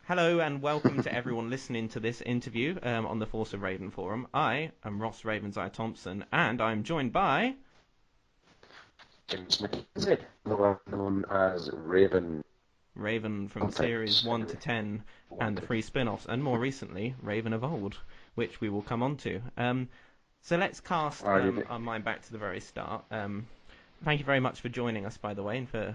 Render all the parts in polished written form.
Hello and welcome to everyone listening to this interview on the Force of Raven forum. I am Ross Ravenseye Thompson, and I'm joined by James Mackenzie, known as Raven. Raven from series Sometimes 1 to 10 and the wanted. free spin-offs, and more recently, Raven of Old, which we will come on to. So let's cast Are you? our mind back to the very start. Thank you very much for joining us, by the way, and for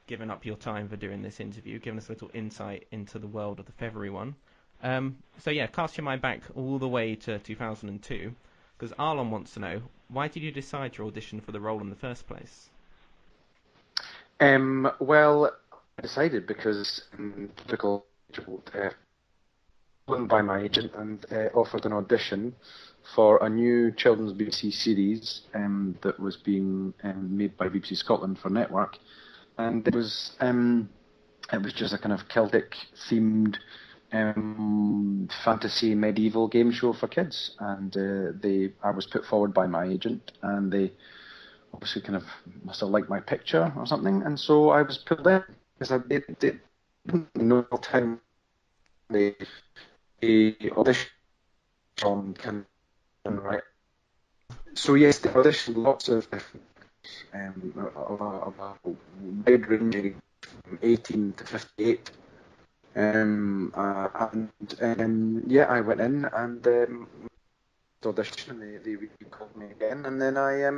giving up your time for doing this interview, giving us a little insight into the world of the February one. So yeah, cast your mind back all the way to 2002, because Arlon wants to know, why did you decide to audition for the role in the first place? Well, I decided because typical phoned by my agent and offered an audition for a new children's BBC series that was being made by BBC Scotland for Network, and it was just a kind of Celtic themed fantasy medieval game show for kids, and I was put forward by my agent, and they obviously kind of must have liked my picture or something, and so I was pulled in because I did no time the audition on kind of right. So yes, the audition lots of different of a wide ranging from 18 to 58. Yeah, I went in and audition, and they called me again, and then I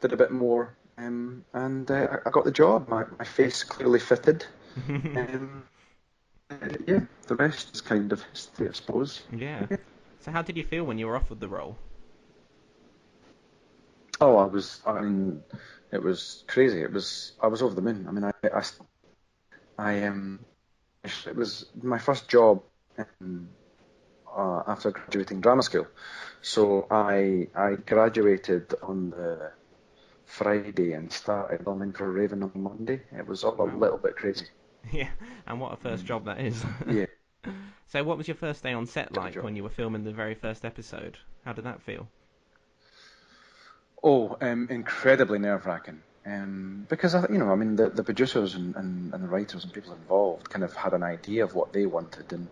did a bit more, and I got the job. My face clearly fitted. Um, yeah, the rest is kind of history, I suppose. Yeah. So how did you feel when you were offered the role? Oh, I mean, it was crazy. I was over the moon. I mean, it was my first job after graduating drama school. So I graduated on the Friday and started filming for Raven on Monday. It was all a Wow. little bit crazy. Yeah, and what a first job that is. Yeah, So what was your first day on set good like job. when you were filming the very first episode? How did that feel? Oh, incredibly nerve-wracking. Because I mean, the producers and the writers and people involved kind of had an idea of what they wanted, and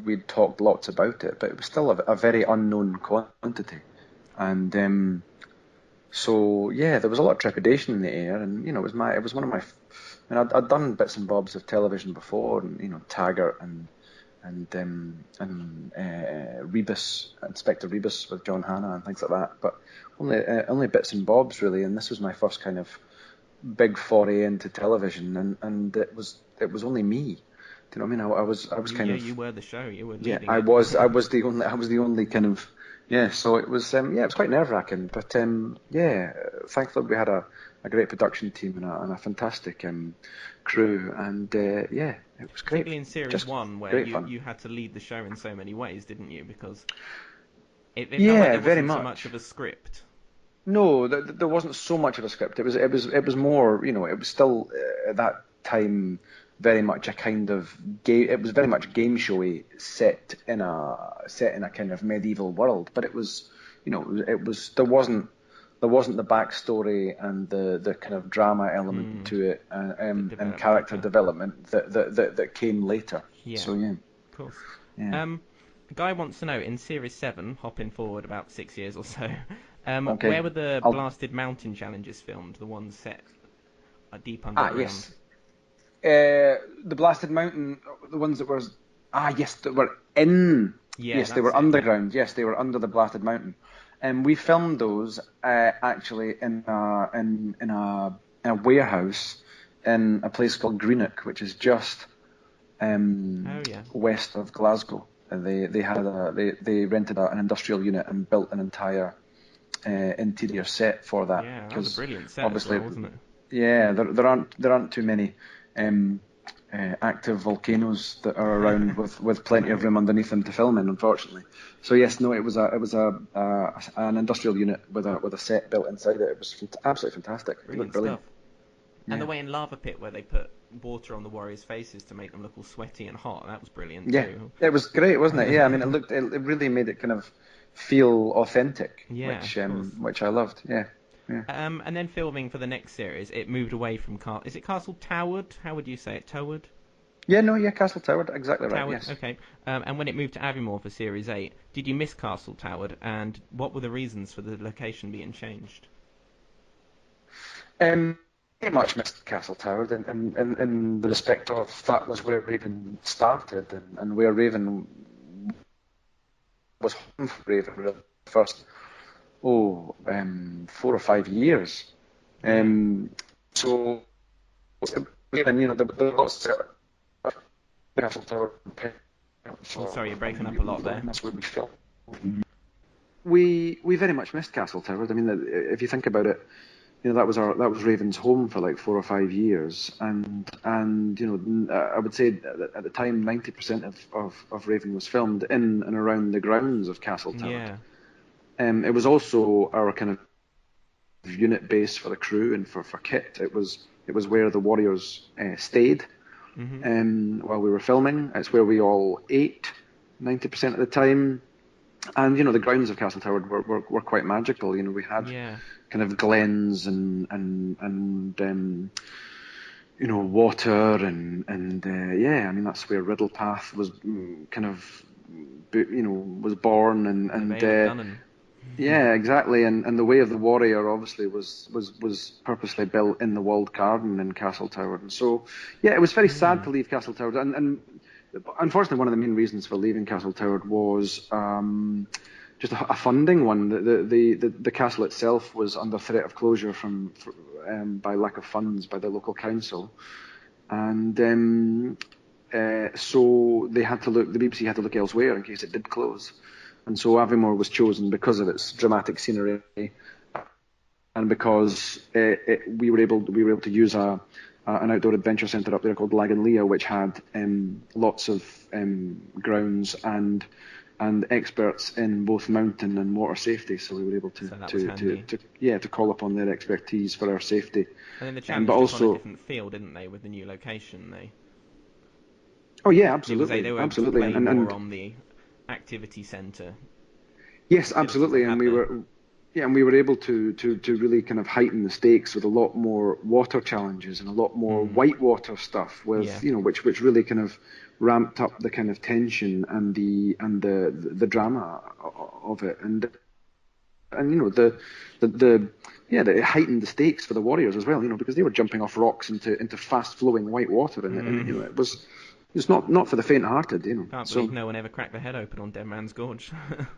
we'd talked lots about it, but it was still a very unknown quantity, and so yeah, there was a lot of trepidation in the air, and it was one of my, I mean, I'd done bits and bobs of television before, and Taggart and Rebus, Inspector Rebus with John Hannah and things like that, but only bits and bobs really, and this was my first kind of big foray into television, and it was only me. Do you know what I mean? I was kind of, You were the show. You were yeah, leading I it. was I was the only kind of, yeah. So it was it was quite nerve wracking, but yeah, thankfully we had a great production team and a fantastic crew, and yeah, it was great, Particularly in series just one, where great you fun. you had to lead the show in so many ways, didn't you? Because it felt like Yeah, there very wasn't so much much. of a script. No, there wasn't so much of a script. It was more, it was still at that time very much a kind of game. It was very much game showy, set in a kind of medieval world. But it was, there wasn't the backstory and the kind of drama element Mm, to it, that and developed character later. development that came later. Yeah, So yeah, of course. yeah. Um, Guy wants to know, in series seven, hopping forward about 6 years or so, Okay. where were the I'll blasted mountain challenges filmed? The ones set deep underground. yes. The Blasted Mountain, the ones that were, yes, that were in, Yeah, yes, they that's were it. Yeah. underground, yes, they were under the Blasted Mountain, and we filmed those actually in a warehouse in a place called Greenock, which is just Oh yeah. west of Glasgow. And they rented an industrial unit and built an entire interior set for that Yeah, that was a because brilliant set as obviously, well, wasn't it? yeah, there aren't too many um, active volcanoes that are around with plenty of No, room underneath them to film in, unfortunately. So yes, no, it was an industrial unit with a set built inside it. It was absolutely fantastic. It looked brilliant brilliant. stuff. And the Yeah, way in Lava Pit where they put water on the warriors' faces to make them look all sweaty and hot, that was brilliant yeah, too. it was great, wasn't it? Yeah, I mean, it really made it kind of feel authentic, Yeah, which of course. I loved. Yeah, yeah. And then filming for the next series, it moved away from Is it Castle Toward? How would you say it? Toward? Yeah, no, yeah, Castle Toward, exactly right. Toward, Yes. okay. And when it moved to Aviemore for Series 8, did you miss Castle Toward? And what were the reasons for the location being changed? Very much missed Castle Toward in the respect of that was where Raven started and where Raven was home for Raven really the first 4 or 5 years. Yeah. So Raven, there were lots of Castle Tower Oh, for sorry, you're breaking up a lot and there. that's where we filmed. We very much missed Castle Tower. I mean, if you think about it, that was Raven's home for like 4 or 5 years, and I would say that at the time 90% of Raven was filmed in and around the grounds of Castle Tower. Yeah. It was also our kind of unit base for the crew and for kit. It was where the Warriors stayed while we were filming. It's where we all ate 90% of the time. And the grounds of Castle Tower were quite magical. We had Yeah. kind of glens and water and yeah. I mean, that's where Riddlepath was kind of was born And the and Vale of Dunnan. yeah, exactly. And the Way of the Warrior obviously was purposely built in the walled garden in Castle Tower. And so yeah, it was very sad to leave Castle Tower. And unfortunately, one of the main reasons for leaving Castle Tower was just a funding one. The castle itself was under threat of closure by lack of funds by the local council, and so they had to look. The BBC had to look elsewhere in case it did close, and so Aviemore was chosen because of its dramatic scenery, and because we were able to use an outdoor adventure centre up there called Lagan Lea, which had lots of grounds and experts in both mountain and water safety. So we were able So that was handy. to call upon their expertise for our safety. And then the But challenge took on a also, different feel, didn't they, with the new location? oh yeah, They absolutely, were able to absolutely, play and more on the activity centre. yes, Because absolutely, it and had we the were. Yeah, and we were able to really kind of heighten the stakes with a lot more water challenges and a lot more whitewater stuff Yeah. with which really kind of ramped up the kind of tension and the drama of it and it heightened the stakes for the Warriors as well, because they were jumping off rocks into fast flowing white water and it's not for the faint-hearted. Can't So believe no one ever cracked their head open on Dead Man's Gorge.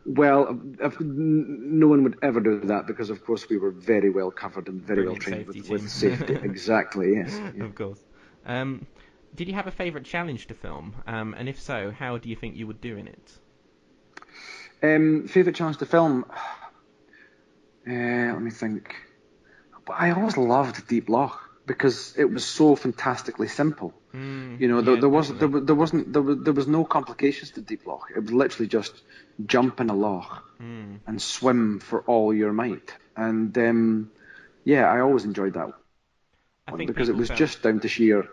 well, no one would ever do that because, of course, we were very well covered and very well Brilliant trained safety with team. safety. Exactly, yes. Yeah. Of course. Did you have a favourite challenge to film? And if so, how do you think you would do in it? Favourite challenge to film? Let me think. But I always loved Deep Loch because it was so fantastically simple. Yeah, definitely. There was no complications to Deep Loch. It was literally just jump in a loch and swim for all your might. And yeah, I always enjoyed that I one think because it people was felt... just down to sheer.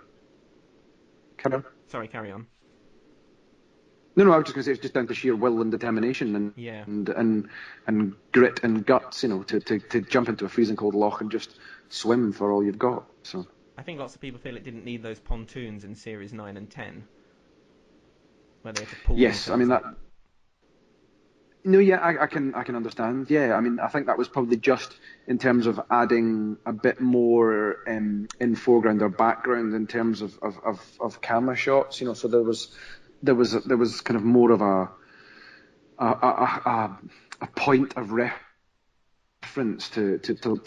Sorry, carry on. No, I was just going to say it's just down to sheer will and determination Yeah. and grit and guts, to jump into a freezing cold loch and just swim for all you've got. So I think lots of people feel it didn't need those pontoons in Series 9 and 10, where they had to pull yes, I themselves mean that. up. No, yeah, I can understand. Yeah, I mean I think that was probably just in terms of adding a bit more in foreground or background in terms of camera shots. So there was kind of more of a point of reference to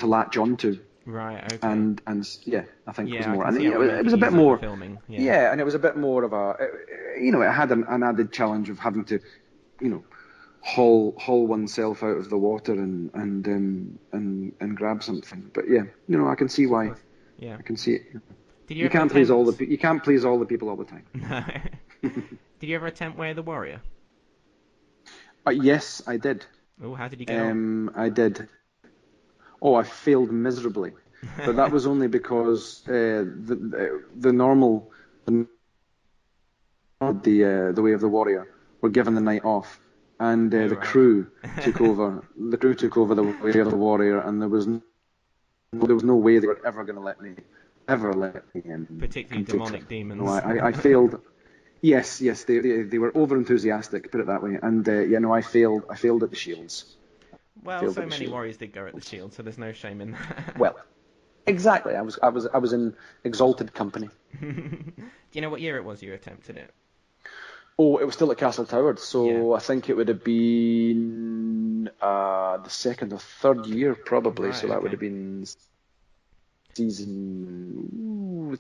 latch onto. Right, okay. And yeah, I think was Yeah, I more, can and see how it would it make was it a bit easier for more, filming. Yeah. yeah, and it was a bit more of it had an added challenge of having to, haul oneself out of the water and grab something. But yeah, I can see Of why. course. Yeah. I can see it. Did you ever You can't please all the people all the time. No. Did you ever attempt Way of the Warrior? Yes, I did. Oh, how did you get on? I did. Oh, I failed miserably, but that was only because the normal the Way of the Warrior were given the night off, and Oh, the right. crew took over. The crew took over the Way of the Warrior, and there was no way they were ever going to let me never let me Particularly come to demonic it. demons. No, I failed. Yes, they were over enthusiastic, put it that way. And I failed. I failed at the shields. Well, Failed so at the many shields. warriors did go at the shield, so there's no shame in that. Well, exactly. I was in exalted company. Do you know what year it was you attempted it? Oh, it was still at Castle Toward, Yeah. so I think it would have been the second or third year probably. Right, So that would okay. have been season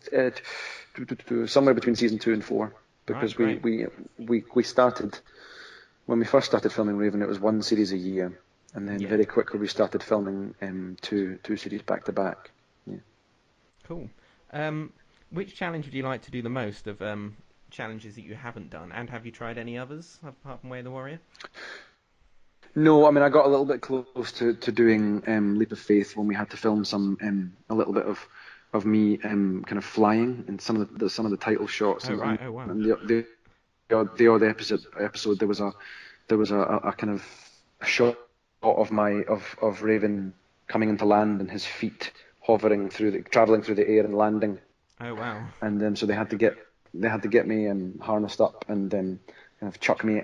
somewhere between season 2 and 4, Right, because we great. we we started when we first started filming Raven. It was one series a year, and then Yeah, very quickly we started filming two series back to back. Yeah. cool. Which challenge would you like to do the most of challenges that you haven't done? And have you tried any others apart from Way of the Warrior? No, I mean I got a little bit close to doing Leap of Faith when we had to film a little bit of me kind of flying in some of the title shots, Oh, right. Oh, wow. and the odd episode there was a kind of a shot of of Raven coming into land and his feet traveling through the air and landing, Oh, wow. and so they had to get me harnessed up and kind of chuck me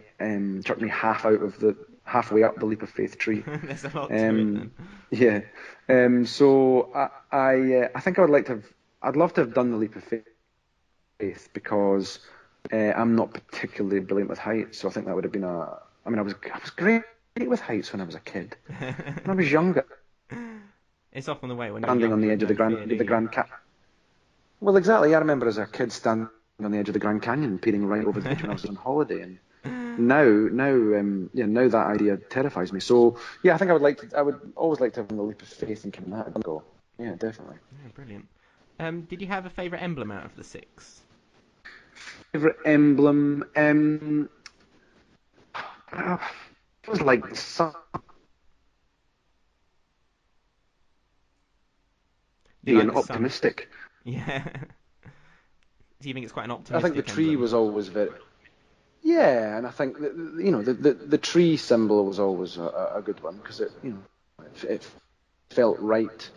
halfway up the Leap of Faith tree. There's a lot to it Um, then. yeah. So I think I'd love to have done the Leap of Faith, because I'm not particularly brilliant with heights. So I think that would have been I mean, I was great with heights when I was a kid. When I was younger, It's often the way when you're standing young, on you the have edge of no the fear, do you? Grand Canyon. Well, exactly. I remember as a kid standing on the edge of the Grand Canyon, peering right over the edge when I was on holiday, and now that idea terrifies me. So yeah, I think I would always like to have the Leap of Faith and give that a go. Yeah, definitely. Yeah, brilliant. Did you have a favourite emblem out of the six? Favorite emblem? It was like sun Do you like being the sun? optimistic. Yeah. Do you think it's quite an I think the optimistic tree emblem? was always very. Yeah, and I think the tree symbol was always a good one, because it felt right,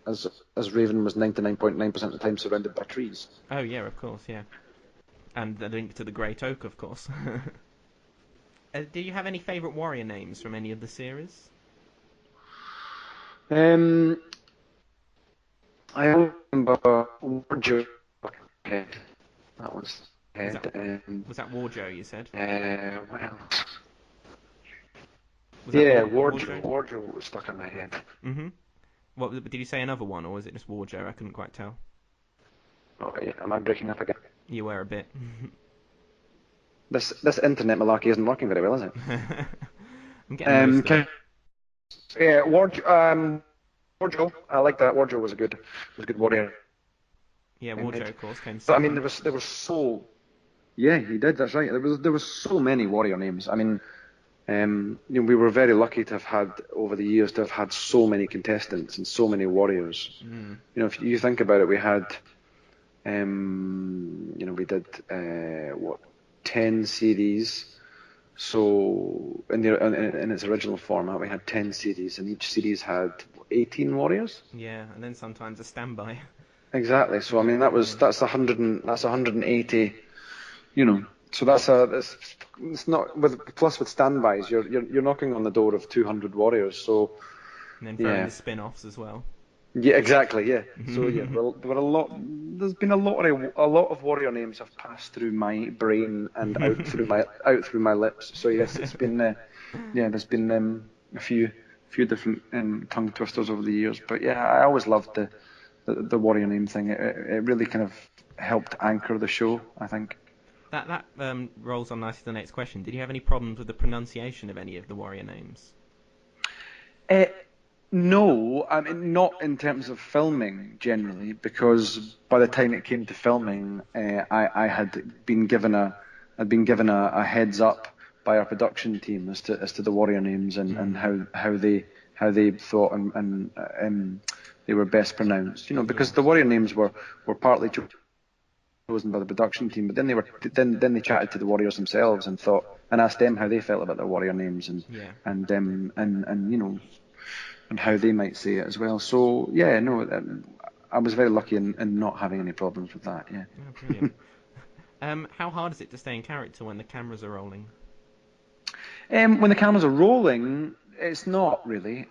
as Raven was 99.9% of the time surrounded by trees. Oh, yeah, of course, yeah. And the link to the Great Oak, of course. Do you have any favourite warrior names from any of the series? Um, I remember Warjo head. That was Was head. that was that Warjo, you said? Well, Was that yeah, Warjo? Warjo was stuck in my head. Mm-hmm. What did you say another one, or was it just Warjo? I couldn't quite tell. Oh, yeah, am I breaking up again? You were a bit. This internet malarkey isn't working very well, is it? I'm getting most of it. Can, yeah, Warjo. I like that. Warjo was a good warrior. Yeah, Warjo, of course, came But I mean, second. there was so. Yeah, he did. That's right. There was so many warrior names. I mean, we were very lucky to have had over the years to have had so many contestants and so many warriors. Mm. If you think about it, we had, we did 10 series. So in its original format, we had 10 series, and each series had 18 warriors. Yeah, and then sometimes a standby, Exactly. So I which mean, kept going. that's 180. So it's not with standbys. You're knocking on the door of 200 warriors. So And then throw in yeah, the spin-offs as well. yeah, exactly. Yeah. So yeah, well, there were a lot. There's been a lot of warrior names have passed through my brain and out through my lips. So yes, it's been there's been a few different tongue twisters over the years. But yeah, I always loved the warrior name thing. It really kind of helped anchor the show, I think. That rolls on nicely to the next question. Did you have any problems with the pronunciation of any of the warrior names? Uh, no, I mean not in terms of filming generally, because by the time it came to filming, I had been given a heads up by our production team as to the warrior names, and how they thought and they were best pronounced. Yeah. Because the warrior names were partly chosen by the production team, but then they chatted to the warriors themselves and asked them how they felt about their warrior names, and Yeah. and and how they might say it as well. So yeah, no, I was very lucky in not having any problems with that. Yeah. Oh, brilliant. How hard is it to stay in character when the cameras are rolling? When the cameras are rolling, it's not really,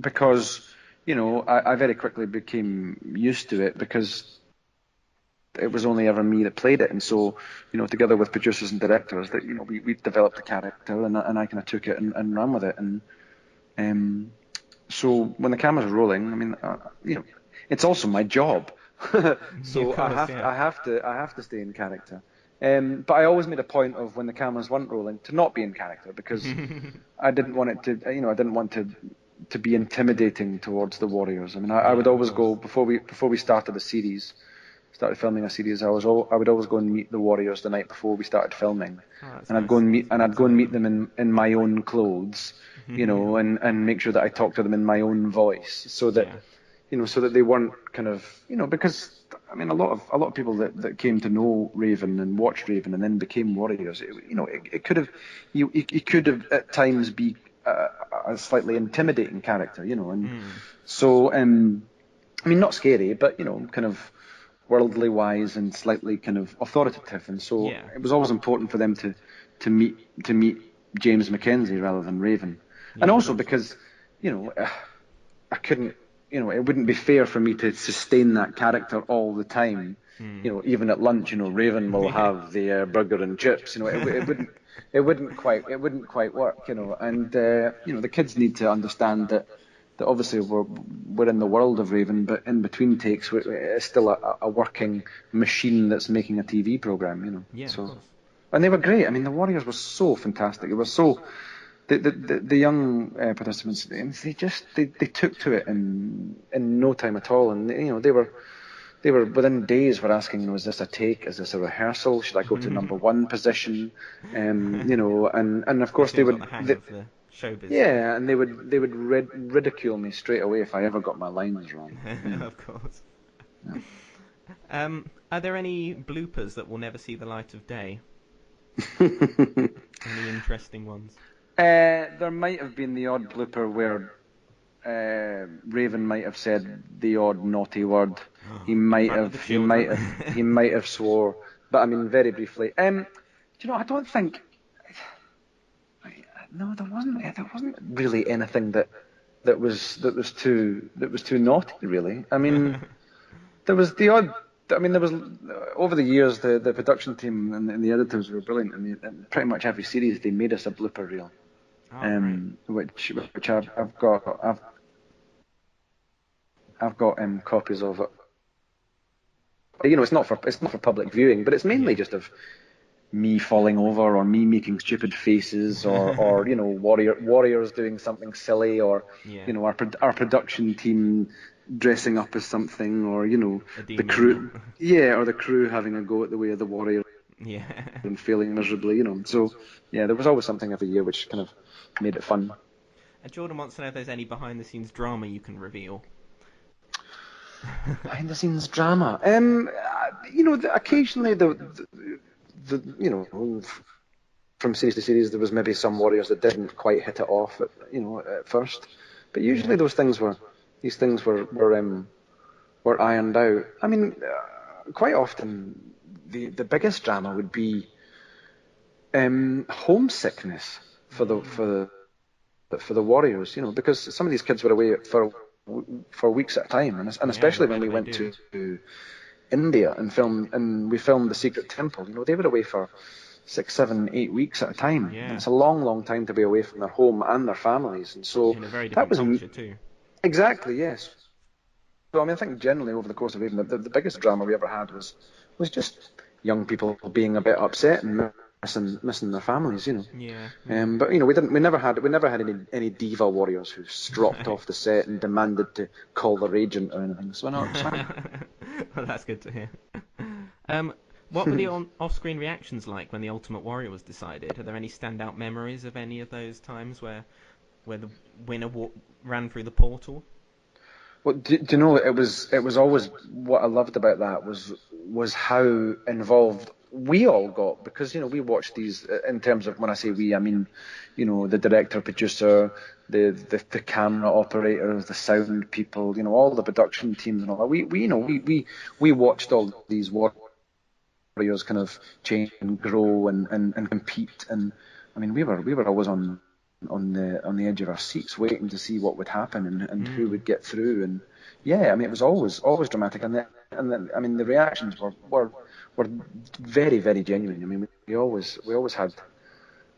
because I very quickly became used to it because it was only ever me that played it, and so together with producers and directors, that we developed the character, and I kind of took it and ran with it, and so when the cameras are rolling, I mean, it's also my job, so Of course, yeah. I have to stay in character. But I always made a point of when the cameras weren't rolling to not be in character because I didn't want it to, I didn't want to be intimidating towards the Warriors. I mean, I would Yeah, of always course. go before we started filming a series. I would always go and meet the Warriors the night before we started filming, Oh, that's and nice. I'd go and meet them in my own clothes, and make sure that I talked to them in my own voice, so that Yeah. so that they weren't kind of, because I mean, a lot of people that came to know Raven and watched Raven and then became Warriors, it could have, you could have at times be a slightly intimidating character, and so I mean, not scary, but kind of worldly wise and slightly kind of authoritative, and so Yeah. it was always important for them to meet James Mackenzie rather than Raven, and Yeah, of also course. because I couldn't, it wouldn't be fair for me to sustain that character all the time. Even at lunch, Raven will Yeah. have the burger and chips. It wouldn't quite work. And the kids need to understand that obviously we're in the world of Raven, but in between takes, it's still a working machine that's making a TV program. Yeah, of So. course. And they were great. I mean, the Warriors were so fantastic. It was so the young participants, they took to it in no time at all, and they were within days were asking, is this a take? Is this a rehearsal? Should I go to number one position? And of As course soon as got the hang of the showbiz. yeah, and they would ridicule me straight away if I ever got my lines wrong. Of course. Yeah. Are there any bloopers that will never see the light of day? Any interesting ones? There might have been the odd blooper where Raven might have said the odd naughty word. He In might front of the have, he might children? have, he might have swore, but I mean very briefly. Do you know? I don't think. No, there wasn't. There wasn't really anything that was too naughty. Really, I mean, there was the odd. I mean, there was over the years the production team and the editors were brilliant, and pretty much every series they made us a blooper reel, Oh, great. which I've got copies of it. It's not for public viewing, but it's mainly Yeah. just of me falling over or me making stupid faces or warriors doing something silly or Yeah. our production team dressing up as something or the Redeeming them. crew or the crew having a go at the way of the warrior Yeah. and failing miserably, so yeah, there was always something every year which kind of made it fun. And Jordan wants to know if there's any behind the scenes drama you can reveal. Behind the scenes drama, occasionally from series to series, there was maybe some warriors that didn't quite hit it off at first, but Yeah. usually these things were ironed out. I mean, quite often the biggest drama would be homesickness for the warriors, because some of these kids were away for weeks at a time, and Yeah, especially when whatever we they went do. to India and we filmed the Secret Temple. They were away for 6, 7, 8 weeks at a time, and Yeah. it's a long, long time to be away from their home and their families. And so In a very that different was culture too. exactly, yes. So I mean, I think generally over the course of even the biggest drama we ever had was just young people being a bit upset and missing their families. Yeah, yeah. But we never had any diva warriors who stropped No. off the set and demanded to call their agent or anything. So no, it was fine. Well, that's good to hear. Um, what were the off-screen reactions like when the Ultimate Warrior was decided? Are there any standout memories of any of those times where the winner ran through the portal? Well, do you know, it was always what I loved about that was how involved we all got, because we watched these, in terms of, when I say we, I mean the director, producer, the camera operators, the sound people, all the production teams and all that. We watched all these warriors kind of change and grow and compete, and I mean we were always on the edge of our seats waiting to see what would happen and who would get through. And yeah, I mean it was always dramatic, and then I mean the reactions were very, very genuine. I mean we always had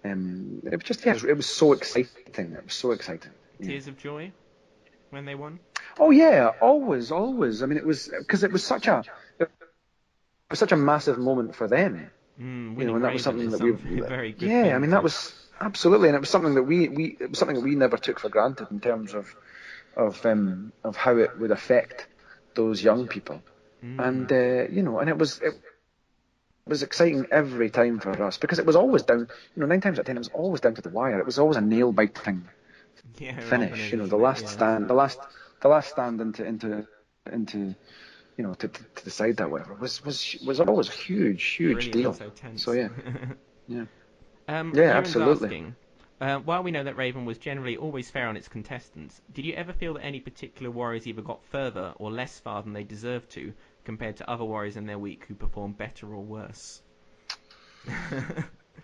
it was just, yeah, it was so exciting. It was so exciting. Yeah. Tears of joy when they won? Oh yeah, always. I mean, it was because it was such a massive moment for them. Winning And that was Raven something is that we, very good yeah, thing I mean to- that was absolutely, and it was something that we never took for granted in terms of how it would affect those young people, and and it was exciting every time for us, because it was always down, 9 times out of 10 it was always down to the wire. It was always a nail biting Yeah, it often finish. is, The isn't it? last Yeah. stand, the last stand into to decide that, whatever, was always a huge Brilliant and deal. so tense. So yeah, yeah, Kieran's absolutely. asking, while we know that Raven was generally always fair on its contestants, did you ever feel that any particular warriors either got further or less far than they deserved to, compared to other warriors in their week who performed better or worse?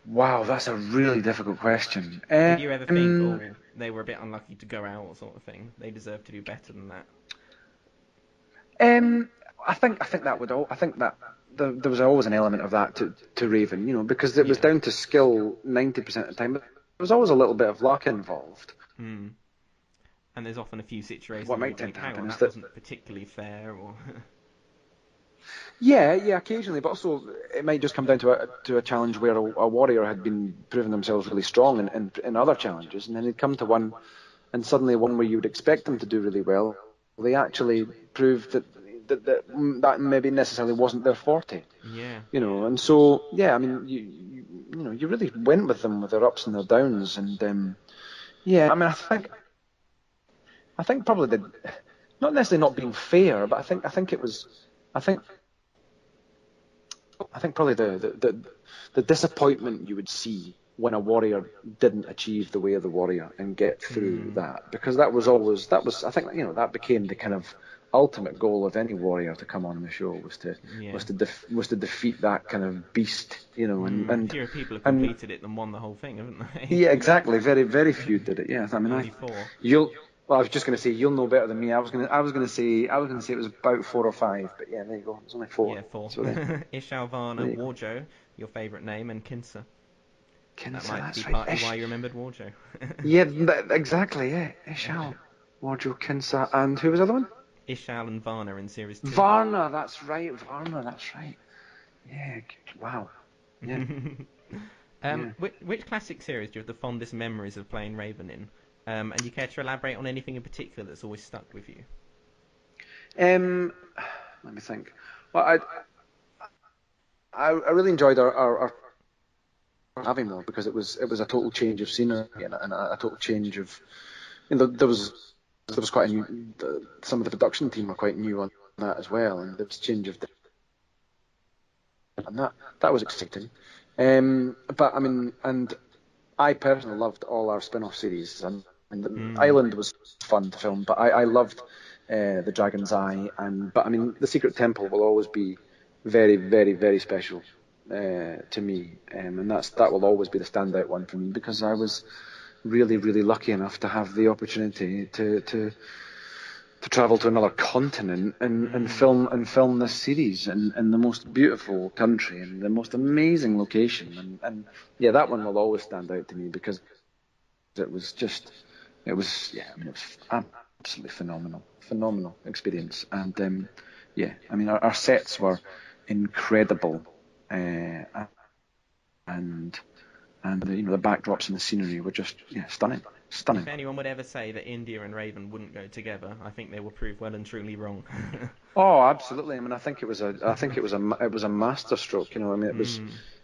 Wow, that's a really difficult question. Did you ever think, oh, they were a bit unlucky to go out, sort of thing? They deserve to do better than that. I think that would all. I think that there was always an element of that to Raven, because it was down to skill 90% of the time. But there was always a little bit of luck involved. And there's often a few situations What where you might tend think, to hang happen on, is that that, wasn't particularly fair, or yeah, occasionally, but also it might just come down to a challenge where a warrior had been proving themselves really strong in other challenges, and then they'd come to one, and suddenly one where you would expect them to do really well, they actually proved that maybe necessarily wasn't their forte. yeah. And so, yeah, I mean, you really went with them with their ups and their downs, and yeah, I mean, I think probably not necessarily not being fair, but I think it was, I think probably the disappointment you would see when a warrior didn't achieve the way of the warrior and get through that, because that was I think that became the kind of ultimate goal of any warrior to come on the show, was to defeat that kind of beast, and Fewer people have completed it than won the whole thing, haven't they? yeah, exactly, very, very few did it. Yeah, I mean, Only 4. well, I was just going to say you'll know better than me. I was going to say it was about 4 or 5, but yeah, there you go. It's only 4. Yeah, 4. So there Ishal, Varna, you go. Warjo, your favourite name, and Kinsa. That Kinsa, might that's be right. partly why you remembered Warjo. Yeah, exactly. Yeah, Ishal, Wardrobe, Kinsa, and who was the other one? Ishal and Varna in Series 2. Varna, that's right. Yeah, wow. Yeah. Yeah. Which classic series do you have the fondest memories of playing Raven in? And do you care to elaborate on anything in particular that's always stuck with you? Let me think. Well, I really enjoyed our having more, because it was a total change of scenery and a total change of, there was quite a new, some of the production team were quite new on that as well, and there was a change of and that was exciting. But I mean, and I personally loved all our spin-off series. And Island was fun to film, but I loved the Dragon's Eye, but I mean, the Secret Temple will always be very, very, very special to me, and that will always be the standout one for me, because I was really, really lucky enough to have the opportunity to travel to another continent and film this series in the most beautiful country and the most amazing location, and yeah, that one will always stand out to me, because it was absolutely phenomenal experience, and yeah, I mean, our sets were incredible, and the backdrops and the scenery were just stunning. If anyone would ever say that India and Raven wouldn't go together, I think they will prove well and truly wrong. Oh, absolutely. I mean, I think it was a masterstroke. I mean,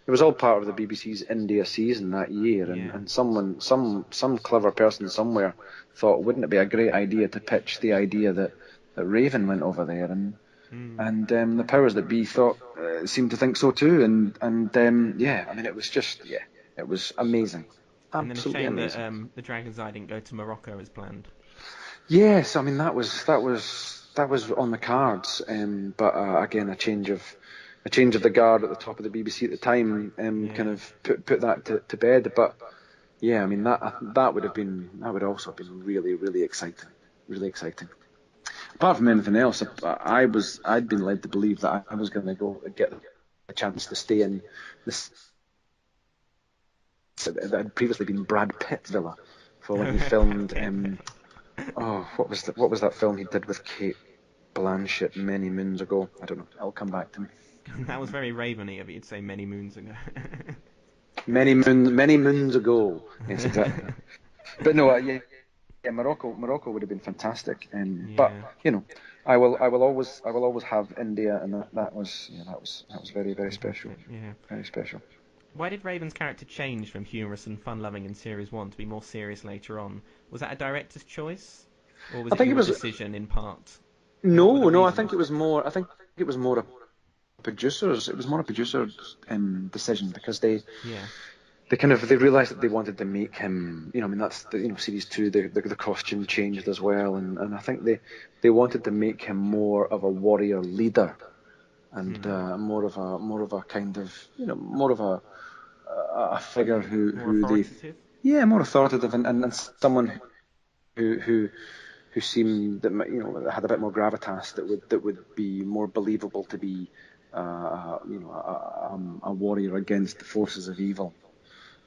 it was all part of the BBC's India season that year, and some clever person somewhere thought, wouldn't it be a great idea to pitch the idea that Raven went over there, and And the powers that be seemed to think so too, and yeah, I mean, it was just, yeah, it was amazing, And then a absolutely shame that amazing. the Dragon's Eye didn't go to Morocco as planned. Yes, I mean that was on the cards, but again, a change of the guard at the top of the BBC at the time, kind Yeah. of put that to bed. But yeah, I mean that would also have been really, really exciting, really exciting. Apart from anything else, I'd been led to believe that I was going to go get a chance to stay in this that had previously been Brad Pitt's villa for when he filmed. Oh, what was that film he did with Kate Blanchett many moons ago? I don't know. It'll come back to me. That was very Raven-y of you to say many moons ago. Many moons ago. Yes, exactly. But no, yeah, Morocco would have been fantastic. But Yeah. you know, I will always have India, and that was very, very special, Fantastic. Yeah. very special. Why did Raven's character change from humorous and fun-loving in Series 1 to be more serious later on? Was that a director's choice? Or was I it think it your was decision in part? And what were the no, no. I reasons? think it was more. I think it was more a producers. It was more a producer's decision because Yeah. they realised that they wanted to make him, I mean, that's series two, the costume changed as well, and I think they wanted to make him more of a warrior leader, and more of a kind of, more of a figure More who they, authoritative? yeah, more authoritative, and someone who who seemed that, had a bit more gravitas, that would be more believable to be a warrior against the forces of evil.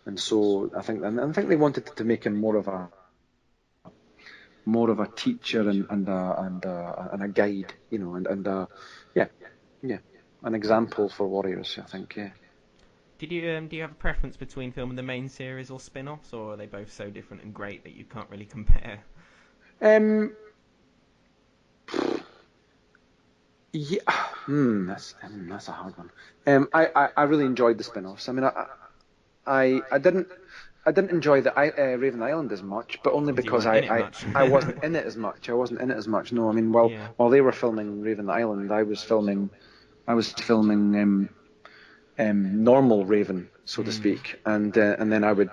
And so I think they wanted to make him more of a teacher, and a guide, yeah, yeah, an example for warriors. I think, yeah. Do you have a preference between filming the main series or spin-offs, or are they both so different and great that you can't really compare? Um, yeah, that's a hard one. I really enjoyed the spin-offs. I mean, I didn't enjoy Raven Island as much, but only Because you because weren't in it much. I wasn't in it as much. I wasn't in it as much. No, I mean, Yeah. while they were filming Raven Island, I was filming normal Raven, so to Mm. speak, and then I would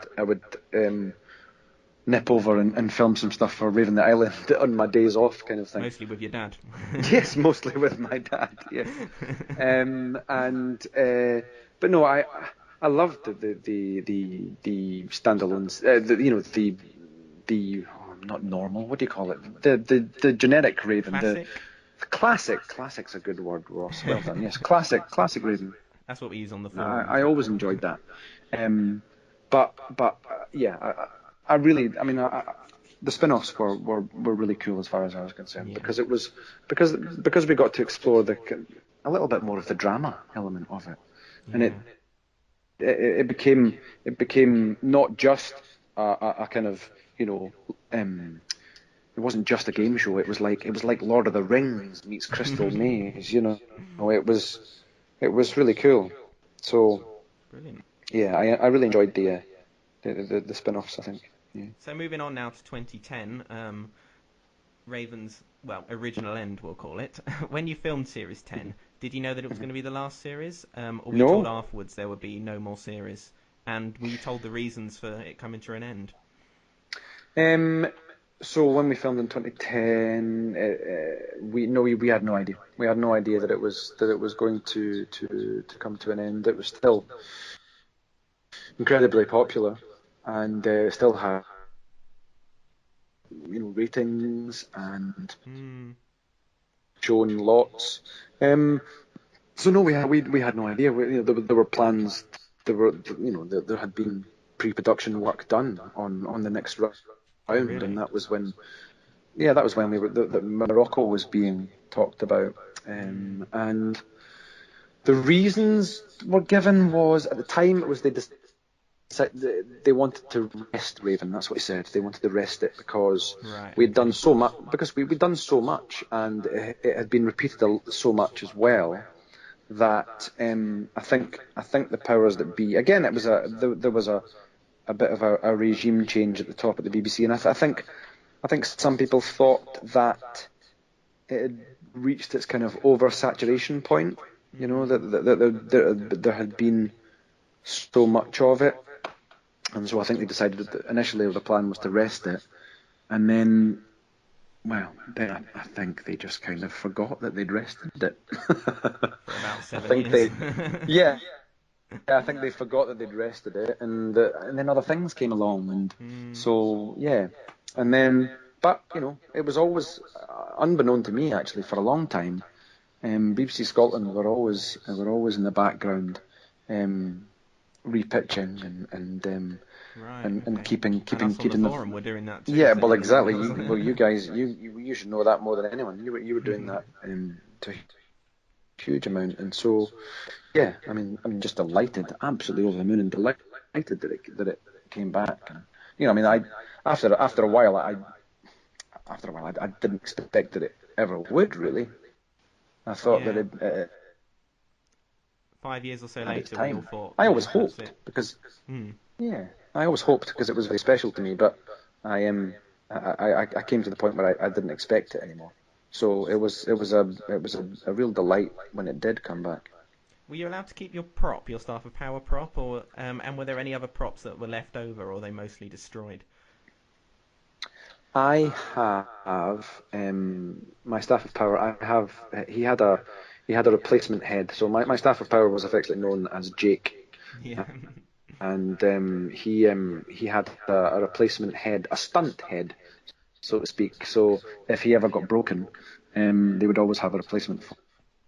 nip over and film some stuff for Raven the Island on my days off, kind of thing. Mostly with your dad. Yes, mostly with my dad. Yes, and but no, I loved the standalones. Not normal. What do you call it? The generic Raven. Classic. The classic's a good word, Ross. Well done. Yes, classic Raven. That's what we use on the I forums. always enjoyed that. Um, but yeah, I really, I mean, the spin-offs were really cool as far as I was concerned, Yeah. because it was because we got to explore a little bit more of the drama element of it, and Yeah. it became not just a kind of, it wasn't just a game show. It was like Lord of the Rings meets Crystal Maze. It was really cool. So Brilliant. yeah, I really enjoyed the spin-offs, I think. Yeah. So moving on now to 2010, Raven's, well, original end, we'll call it. When you filmed Series 10, did you know that it was going to be the last series? Or were you told No. afterwards there would be no more series? And were you told the reasons for it coming to an end? Um. So when we filmed in 2010, we had no idea. We had no idea that it was going to come to an end. It was still incredibly popular, and still had, ratings and Hmm. shown lots. So no, we had no idea. There were plans. There had been pre-production work done on the next Oh, round, and really? that was when that Morocco was being talked about, Hmm. and the reasons were given was, at the time, it was they wanted to rest Raven. That's what he said. They wanted to rest it because Right, we'd done okay. so much, we'd done so much, and it had been repeated so much as well, that I think the powers that be, again, there was a bit of a regime change at the top of the BBC, and I think some people thought that it reached its kind of oversaturation point. You know, that there had been so much of it, and so I think they decided that initially the plan was to rest it, and then, well, then I think they just kind of forgot that they'd rested it. For about I 7 think years. they, yeah, I think they forgot that they'd rested it, and then other things came along, and so yeah, and then, but you know, it was always unbeknown to me actually for a long time. BBC Scotland were always in the background, repitching Right. and Okay. keeping And keeping us on the keeping the. forum, we're doing that too. Yeah, So well, yeah, that's exactly. nice. You guys, you should know that more than anyone. You were doing that to a huge amount, and so yeah. I mean, just delighted, absolutely over the moon, and delighted that it came back. And, you know, I mean, after a while, I didn't expect that it ever would really. I thought that Yeah. it 5 years or so had its later, we all time. thought, I yeah, always that's hoped it. because Hmm. yeah, I always hoped because it was very special to me. But I am I came to the point where I didn't expect it anymore. So it was a real delight when it did come back. Were you allowed to keep your prop, your Staff of Power prop, or and were there any other props that were left over, or are they mostly destroyed? I have my staff of power. I have he had a replacement head. So my staff of power was affectionately known as Jake, Yeah. and he had a replacement head, a stunt head, so to speak. So if he ever got broken, they would always have a replacement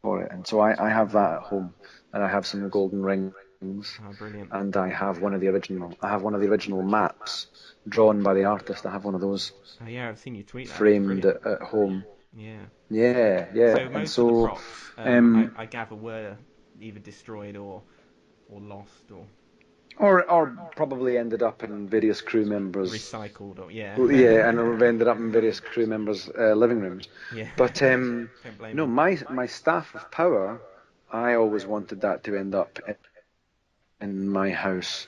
for it. And so I have that at home, and I have some golden rings, Oh, brilliant. and I have one of the original maps drawn by the artist. I have one of those Oh yeah, I've seen you tweet that. That's framed brilliant. at home. Yeah. Yeah, yeah. So And most of the so, props, um, I gather, were either destroyed or lost or or probably ended up in various crew members. recycled or yeah. Well, yeah, and I've ended up in various crew members' living rooms. Yeah. But Don't blame no, them. my staff of power, I always wanted that to end up in my house,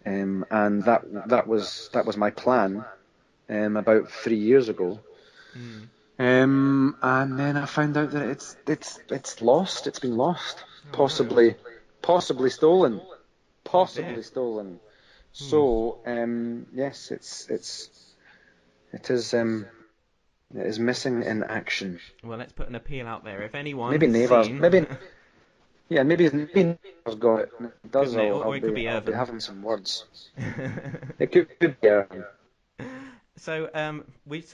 and that was my plan, about 3 years ago. Mm. And then I found out that it's lost. It's been lost, Oh no. possibly stolen, Oh dear. possibly stolen. Hmm. So yes, it is missing in action. Well, let's put an appeal out there. If anyone Maybe has neighbours, seen, maybe yeah, maybe neighbours got it. And if it does, couldn't it? I'll Or it could be be I'll be Irvin. having some words. It could be. So we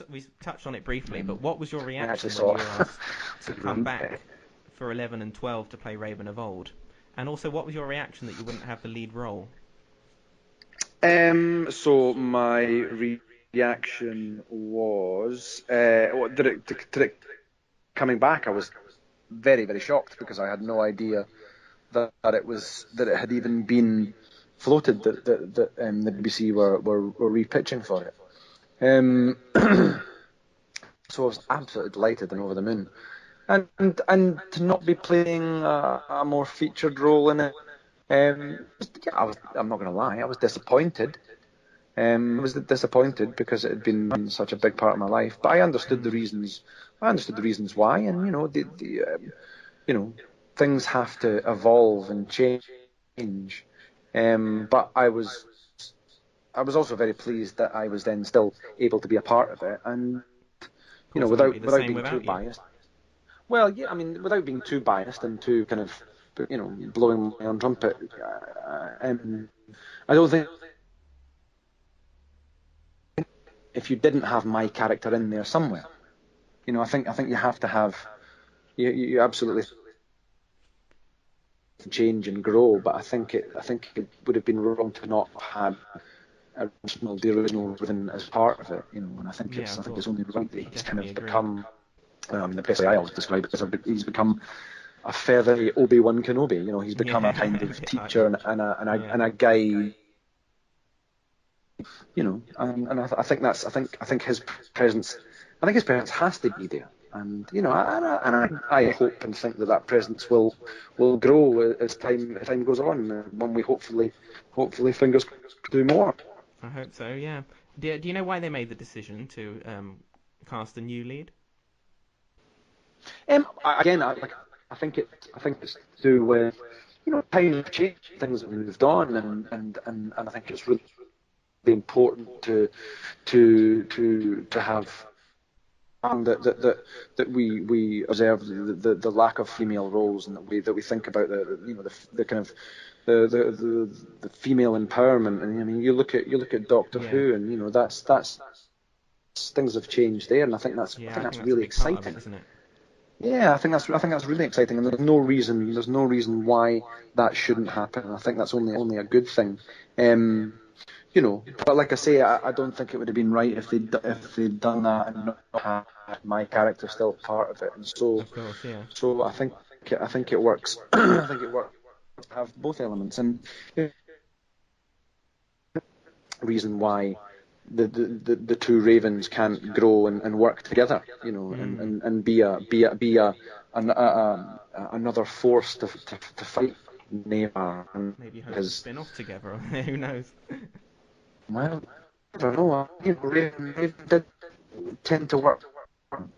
touched on it briefly, but what was your I actually reaction when saw you were asked to come it. back for 11 and 12 to play Raven of Old? And also, what was your reaction that you wouldn't have the lead role? So my reaction was, did it coming back? I was very, very shocked because I had no idea that it had even been floated that the BBC were repitching for it. So I was absolutely delighted and over the moon, and to not be playing a more featured role in it. Yeah, I'm not going to lie, I was disappointed. I was disappointed because it had been such a big part of my life. But I understood the Mm. reasons. I understood the reasons why, and you know, things have to evolve and change. But I was also very pleased that I was then still able to be a part of it, and Of course, it wouldn't be without the without same being too without you. biased. Well, yeah, I mean, without being too biased and too kind of, blowing my own trumpet. I don't think if you didn't have my character in there somewhere, I think you have to have you absolutely change and grow, but I think it would have been wrong to not have the original Raven as part of it, and I think Yeah, it's of I think it's course. only right that I he's kind definitely of agree. become. I mean, the best way I always describe it is he's become a further Obi-Wan Kenobi. He's become a kind Yeah, a of bit like teacher that. Yeah. and a guide. And I think his presence, has to be there. And I hope and think that presence will grow as time goes on, when we hopefully fingers do more. I hope so. Yeah. Do you know why they made the decision to cast a new lead? Again, I think it's to do with times have changed, things have moved on, and I think it's really important to have that we observe the lack of female roles, and that we think about the kind of the female empowerment. And I mean, you look at Doctor Yeah. Who, and that's things have changed there, and I Yeah, think I think that's that's a really big part of it, exciting. isn't it? Yeah, I think that's really exciting, and there's no reason why that shouldn't happen. I think that's only a good thing. But like I say, I don't think it would have been right if they'd done that and not had my character still part of it. And Of course, yeah. so I think it works. I think it works to have both elements, and reason why the two ravens can't grow and work together, and another force to fight Neymar. And Maybe host a because, spin-off together. Who knows? well, I don't know. Raven did tend to work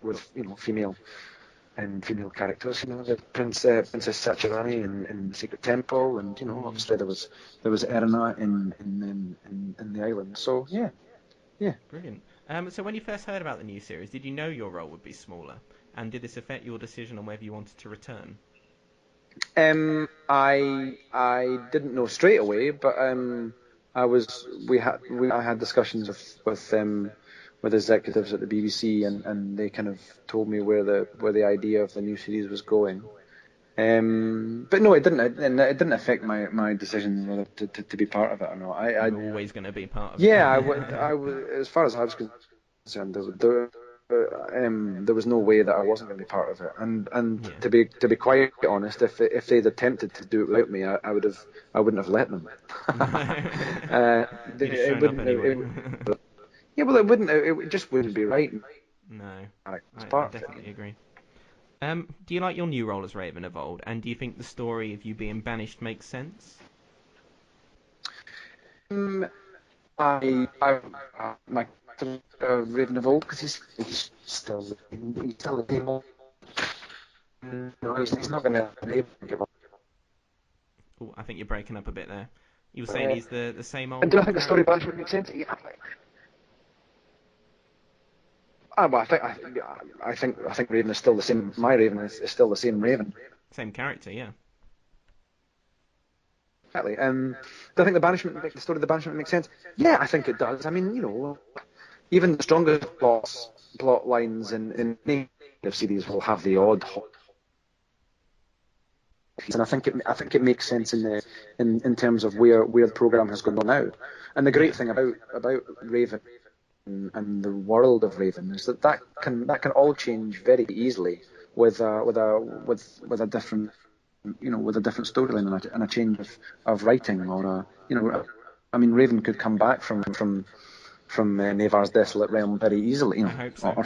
with female and female characters. The Princess Saturani in the Secret Temple, and obviously there was Erina in the island. So yeah, yeah. Brilliant. So when you first heard about the new series, did you know your role would be smaller? And did this affect your decision on whether you wanted to return? I didn't know straight away, but I had discussions with executives at the BBC, and they kind of told me where the idea of the new series was going. But no, it didn't affect my decision whether to be part of it or not. You were always going to be part of it. Yeah, I would, as far as I was concerned, there was no way that I wasn't going to be part of it. And Yeah. to be quite honest, if they'd attempted to do it without me, I wouldn't have let them. You'd have It shown up wouldn't. anyway. Yeah, well, it wouldn't. It just wouldn't be right. No, It's I part of it. definitely agree. Do you like your new role as Raven evolved? And do you think the story of you being banished makes sense? Um, my Raven of old, because he's still the same old. No, he's not going to give up. Oh, I think you're breaking up a bit there. You were saying he's the same And old do I think the story character? balance would make sense? Yeah. Well, I think Raven is still the same. My Raven is still the same Raven. Same character, yeah. Exactly. Do I think the story of the banishment makes sense? Yeah, I think it does. I mean, even the strongest plot lines in any of series will have the odd and I think it makes sense in terms of where the program has gone now. And the great Yeah. thing about Raven and the world of Raven is that can all change very easily with a different with a different storyline and a change of writing, or I mean, Raven could come back from Nevar's desolate realm very easily, I hope so. or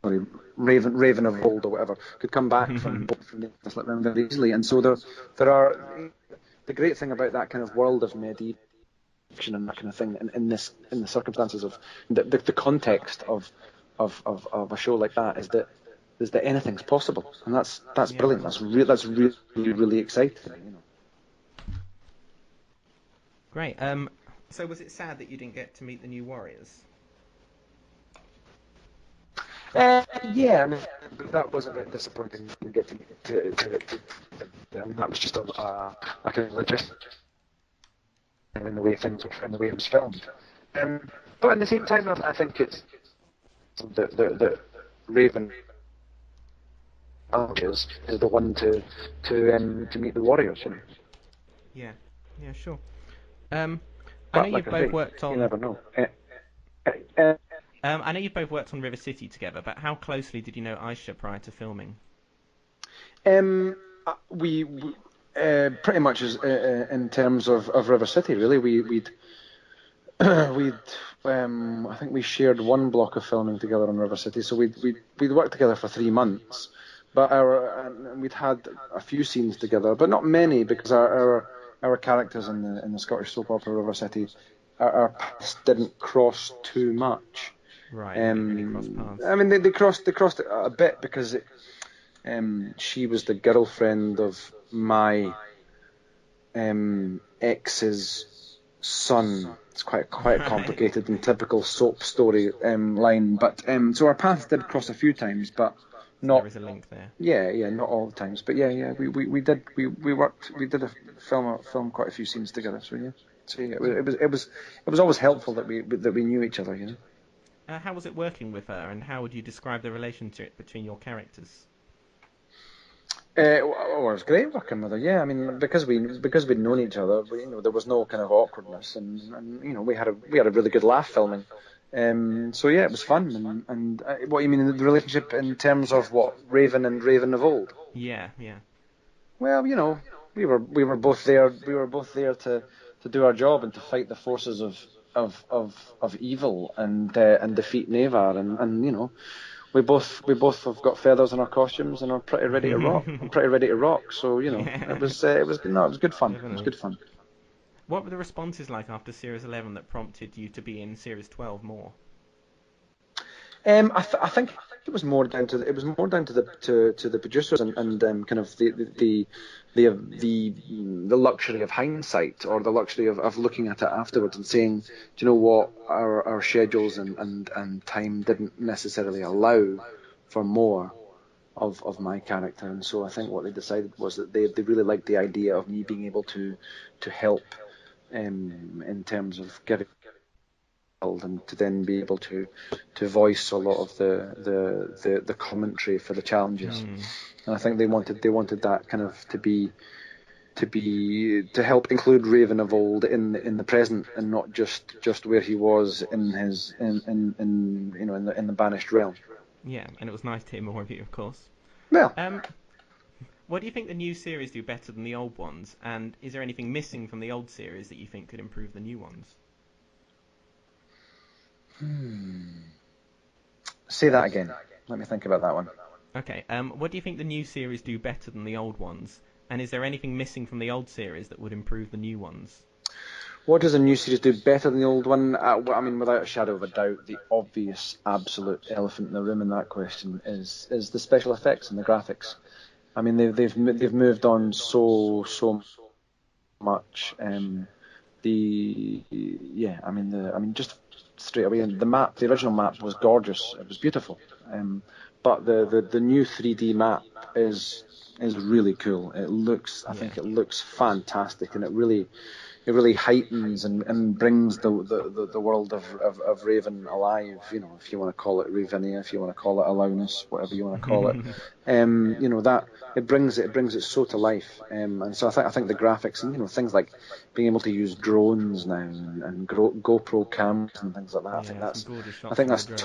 sorry, Raven of old or whatever, could come back from the desolate realm very easily. And so there are the great thing about that kind of world of medieval fiction and that kind of thing, in the circumstances of the context of a show like that, is that anything's possible, and that's Yeah. brilliant. That's really really exciting. Great. So was it sad that you didn't get to meet the new Warriors? Yeah, I mean, that was a bit disappointing to get that was just a kind of logistic in the way it was filmed. But at the same time, I think it's the Raven is the one to meet the Warriors. Yeah. Yeah, sure. I know But like you've I both say, worked you on. never know. Uh, I know you've both worked on River City together, but how closely did you know Aisha prior to filming? we pretty much as in terms of River City, really. We'd I think we shared one block of filming together on River City, so we'd worked together for 3 months. But we'd had a few scenes together, but not many, because our characters in the Scottish soap opera River City, our paths didn't cross too much. Right, they didn't really cross paths. I mean, they crossed a bit, because She was the girlfriend of my ex's son. It's quite a Right. complicated and typical soap story line, but so our paths did cross a few times, but So there not. is a link there. Yeah, not all the times, but yeah, we did a film quite a few scenes together. So yeah, it was always helpful that we knew each other, you know. How was it working with her, and how would you describe the relationship between your characters? Well, it was great working with her. Yeah, I mean, because we'd known each other, there was no kind of awkwardness, and we had a really good laugh filming. So yeah, it was fun. And what you mean the relationship in terms of what Raven and Raven of old? Yeah, yeah. Well, we were both there. We were both there to do our job and to fight the forces of evil and defeat Navar, and we both have got feathers in our costumes and are pretty ready to rock. I'm pretty ready to rock. So it Yeah, was good fun. It was definitely. good fun. What were the responses like after Series 11 that prompted you to be in Series 12 more? I think it was more down to the producers and kind of the luxury of hindsight, or the luxury of looking at it afterwards and saying, do you know what, our schedules and time didn't necessarily allow for more of my character, and so I think what they decided was that they really liked the idea of me being able to help in terms of giving, and to then be able to voice a lot of the commentary for the challenges. Hmm. And I think they wanted that kind of to help include Raven of old in the present, and not just where he was in his in the banished realm. Yeah, and it was nice to hear more of you, of course. Well, Um, what do you think the new series do better than the old ones? And is there anything missing from the old series that you think could improve the new ones? say that again. Let me think about that one. Okay, what do you think the new series do better than the old ones? And is there anything missing from the old series that would improve the new ones? What does a new series do better than the old one? I mean, without a shadow of a doubt, the obvious, absolute elephant in the room in that question is the special effects and the graphics. I mean, they've moved on so much. Just straight away, the original map was gorgeous. It was beautiful. But the new 3D map is really cool. I Yeah. think it looks fantastic, and it really heightens and brings the world of Raven alive. If you want to call it Ravinia, if you want to call it Alonus, whatever you want to call it. That it brings it so to life. And so I think the graphics and things like being able to use drones now and GoPro cameras and things like that. I think Yeah, some that's gorgeous I shots think from the that's drones.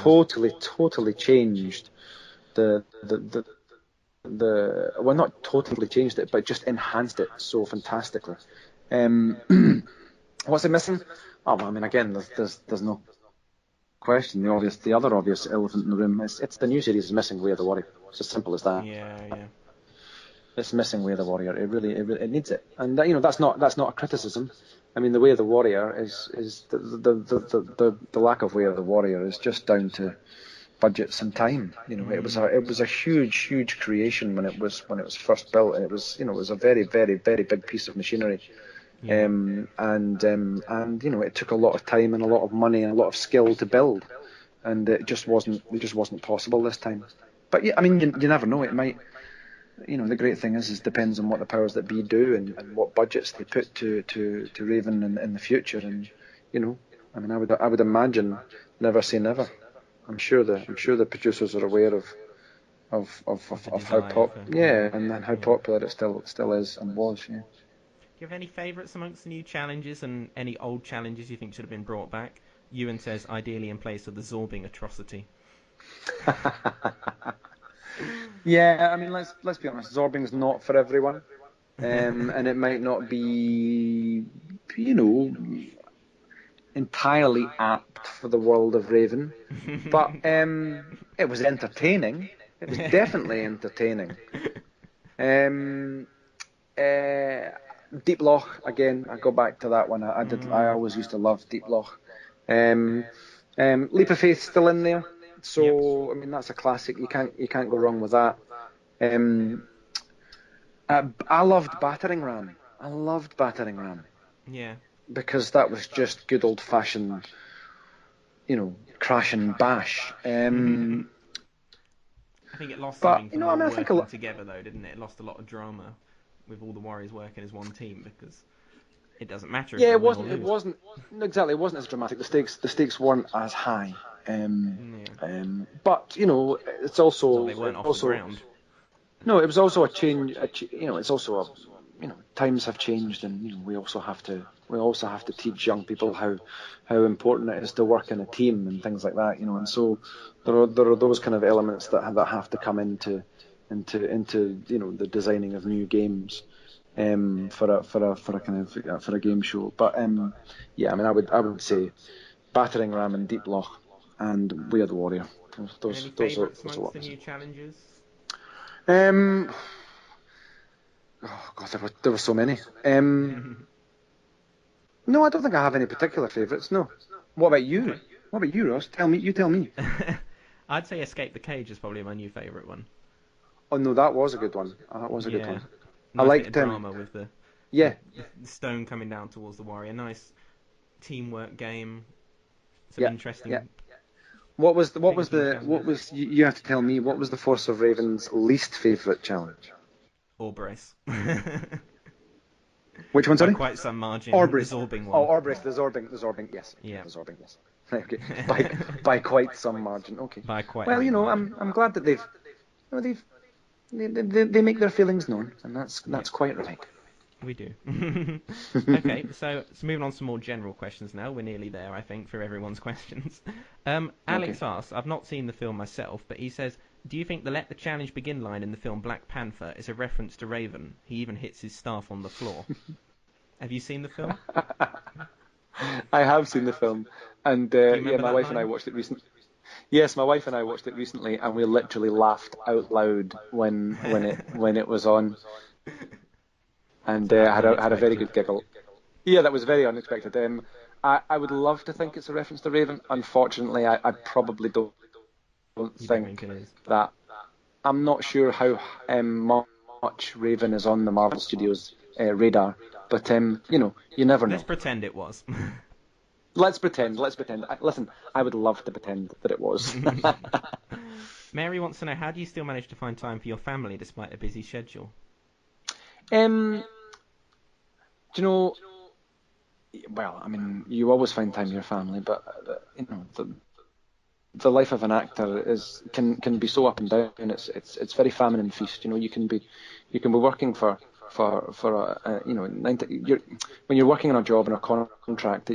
totally changed the well, not totally changed it, but just enhanced it so fantastically. Um, What's it missing? Oh, well, I mean, again, there's no question. The other obvious elephant in the room is it's the new series is missing Way of the Warrior. It's as simple as that. Yeah, yeah. It's missing Way of the Warrior. It needs it, and that's not a criticism. I mean, the Way of the Warrior is the lack of Way of the Warrior is just down to budgets and time. It was a huge creation when it was first built, and it was a very very very big piece of machinery. Yeah. It took a lot of time and a lot of money and a lot of skill to build, and it just wasn't possible this time. But yeah, I mean, you never know. It might. The great thing is depends on what the powers that be do, and what budgets they put to Raven in the future. And I mean, I would imagine, never say never. I'm sure the producers are aware Of the of how desire for more. and then how Yeah. popular it still is and was. Yeah. Do you have any favourites amongst the new challenges, and any old challenges you think should have been brought back? Ewan says ideally in place of the Zorbing atrocity. Yeah, I mean, let's be honest. Zorbing's not for everyone, and it might not be, you know, entirely apt for the world of Raven, but it was entertaining. It was definitely entertaining. Um, uh, Deep Loch again. I go back to that one. I Mm, always used to love Deep Loch. Um, Leap of Faith's still in there, yep. so I mean that's a classic. You can't go wrong with that. Um, I loved battering ram. I loved battering ram Yeah. because that was just good old fashioned, crash and bash. I think it lost But something you from know, I all mean, I think a working lot. together, though, didn't it? It lost a lot of drama with all the Warriors working as one team because it doesn't matter if Yeah, they it win or wasn't. It lose. wasn't no, exactly. It wasn't as dramatic. The stakes weren't as high. Yeah. But it's So also they weren't off the also ground. no. It was also a change. It's also times have changed, and we also have to teach young people how important it is to work in a team and things like that. And so there are those kind of elements that have to come into the designing of new games. For a game show. But yeah, I mean, I would say Battering Ram and Deep Loch and We Are the Warrior. And any Those are favourites those are amongst what the I say. new challengers? Oh God, there were so many. No, I don't think I have any particular favourites. No. What about you? Okay. What about you, Ross? Tell me. You tell me. I'd say Escape the Cage is probably my new favourite one. Oh no, that was a good one. That was a good Yeah. one. I Nice bit of liked drama with the, Yeah, the stone coming down towards the warrior. Nice teamwork game. Some yeah, yeah. interesting What was things from the the what challenges. was you have to tell me what was the Force of Raven's least favourite challenge? Orbrace. Which one, By sorry? quite some margin. The Orbrice. Zorbing Oh, one. Orbrice, the Zorbing, yes, Yeah. the Zorbing, yes. Okay, by quite some margin. Okay. By quite a Well, big margin. I'm glad that they make their feelings known, and Yeah. that's quite right. We do. Okay, so moving on to some more general questions now. We're nearly there, I think, for everyone's questions. Okay. Alex asks, I've not seen the film myself, but he says, do you think the Let the Challenge Begin line in the film Black Panther is a reference to Raven? He even hits his staff on the floor. Have you seen the film? I have seen the film, and Do you yeah, remember my that wife and I line? watched it recently. Yes, my wife and I watched it recently, and we literally laughed out loud when it was on, and So that was had a very unexpected. good giggle. Yeah, that was very unexpected. I would love to think it's a reference to Raven. Unfortunately, I probably don't You don't think think it is? that. I'm not sure how much Raven is on the Marvel Studios radar, but you never Let's know. pretend it was. Let's pretend. Let's pretend. Listen, I would love to pretend that it was. Mary wants to know, how do you still manage to find time for your family despite a busy schedule? um, do you know? Well, I mean, you always find time for your family, but the life of an actor can be so up and down. It's very famine and feast. You can be working for 90. When you're working on a job and a contract,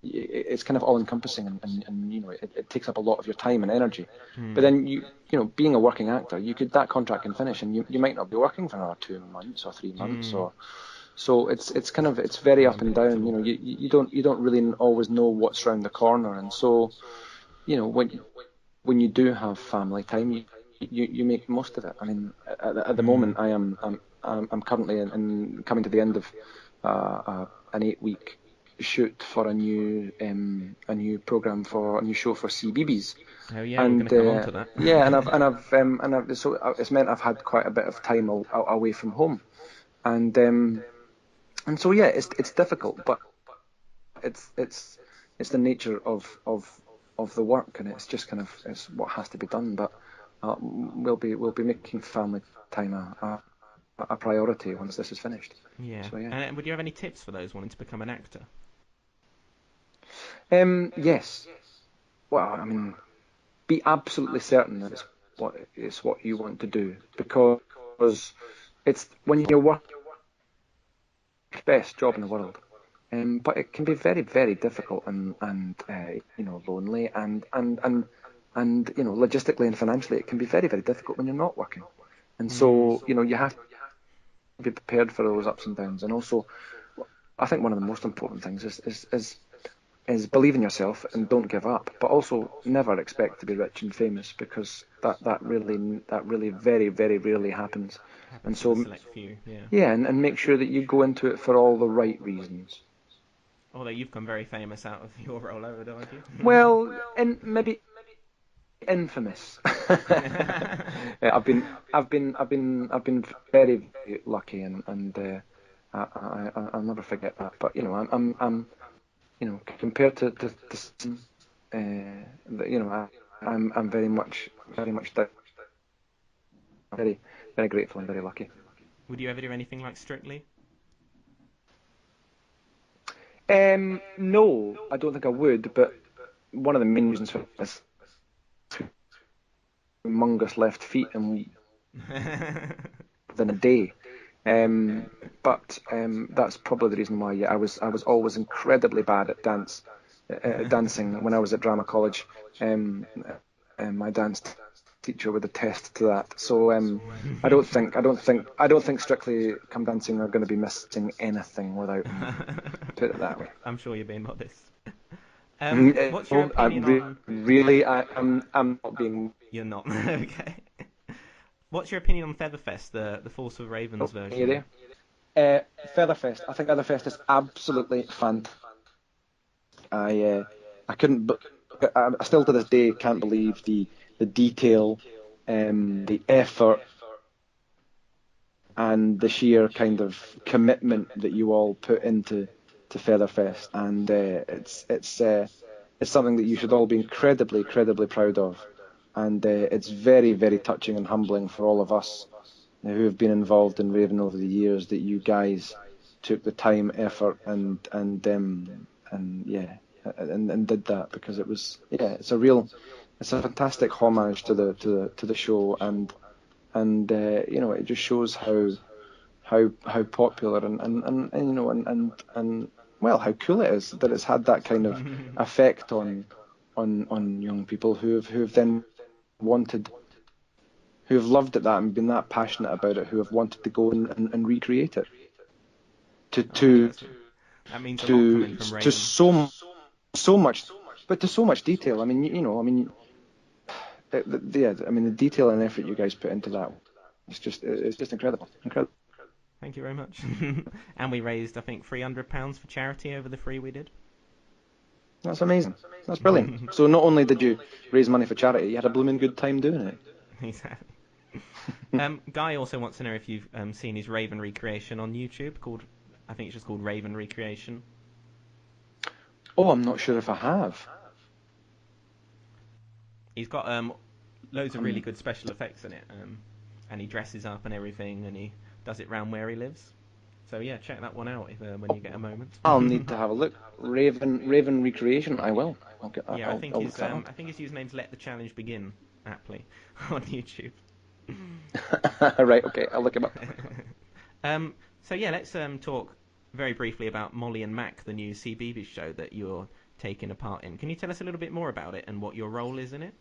it's kind of all encompassing, and it takes up a lot of your time and energy. But Hmm. then being a working actor, that contract can finish, and you might not be working for another 2 months or 3 months, Hmm. or so it's very up and down. Unpredictable. You don't really always know what's around the corner, and so when you do have family time, you make the most of it. I mean, at the Hmm. moment, I'm currently coming to the end of an 8 week shoot for a new program for a new show for CBeebies, Oh yeah, we're going and to come on to that. yeah, so it's meant I've had quite a bit of time away from home, and so yeah, it's difficult, but it's the nature of the work, and it's just kind of it's what has to be done. But we'll be making family time a priority once this is finished. Yeah. So yeah. And would you have any tips for those wanting to become an actor? Yes. Well, I mean, be absolutely certain that it's what you want to do, because it's when you're working best job in the world. But it can be very, very difficult and lonely and logistically and financially it can be very, very difficult when you're not working. And Hmm. so you have to be prepared for those ups and downs. And also, I think one of the most important things is believe in yourself and don't give up. But also never expect to be rich and famous, because that really very, very rarely happens. And Happens to the so select few, yeah. yeah, and make sure that you go into it for all the right reasons. Although you've become very famous out of your role, haven't you? Well, and maybe infamous. I've been very, very lucky, and I'll never forget that. But I'm compared to some, I'm very much very, very grateful and very lucky. Would you ever do anything like Strictly? No, I don't think I would. But one of the main reasons for this humongous left feet and within a day. But that's probably the reason why. Yeah, I was always incredibly bad at dancing when I was at drama college. And my dance teacher would attest to that. So I don't think Strictly Come Dancing are going to be missing anything without me. Put it that way. I'm sure you're being modest. What's your No, opinion on? I'm not being. You're not. Okay. What's your opinion on Featherfest, the Force of Ravens Oh, are you version? there? Featherfest. I think Featherfest is absolutely fantastic. I couldn't, but I still to this day can't believe the detail, the effort, and the sheer kind of commitment that you all put into to Featherfest, and it's something that you should all be incredibly, incredibly proud of, and it's very, very touching and humbling for all of us who have been involved in Raven over the years that you guys took the time, effort, and yeah, and did that because it was it's a fantastic homage to the show, and it just shows how popular and well how cool it is that it's had that kind of effect on young people who have then wanted who have loved it that and been that passionate about it, who have wanted to go and recreate it to Oh, to fantastic. That means a lot to coming from to Raven. so much, but to so much detail. I mean, I mean the detail and effort you guys put into that, it's just incredible, incredible. Thank you very much. And we raised, I think, £300 for charity over the free we did. That's amazing. That's brilliant. So not only did you raise money for charity, you had a blooming good time doing it. Exactly. Guy also wants to know if you've seen his Raven recreation on YouTube called, I think it's just called Raven Recreation. Oh, I'm not sure if I have. He's got loads of really Um, good special effects in it, and he dresses up and everything, and he does it round where he lives. So yeah, check that one out if, when you get a moment. I'll need to have a look. Raven Recreation. I will. Yeah, I'll look that I think his username's Let the Challenge Begin, aptly, on YouTube. up. Right. Okay. I'll look him up. um, so yeah, let's talk very briefly about Molly and Mac, the new CBeebies show that you're taking a part in. Can you tell us a little bit more about it and what your role is in it?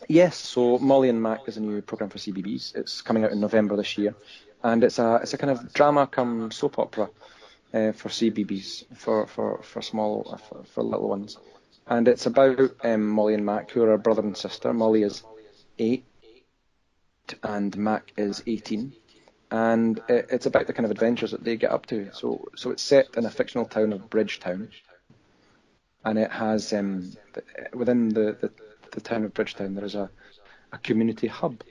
Yes. So Molly and Mac is a new program for CBBS. It's coming out in November this year, and it's a kind of drama come soap opera for CBBS for small for little ones, and it's about Molly and Mac, who are a brother and sister. Molly is 8 and Mac is 18, and it's about the kind of adventures that they get up to. So it's set in a fictional town of Bridgetown, and it has within the town of Bridgetown there is a community hub.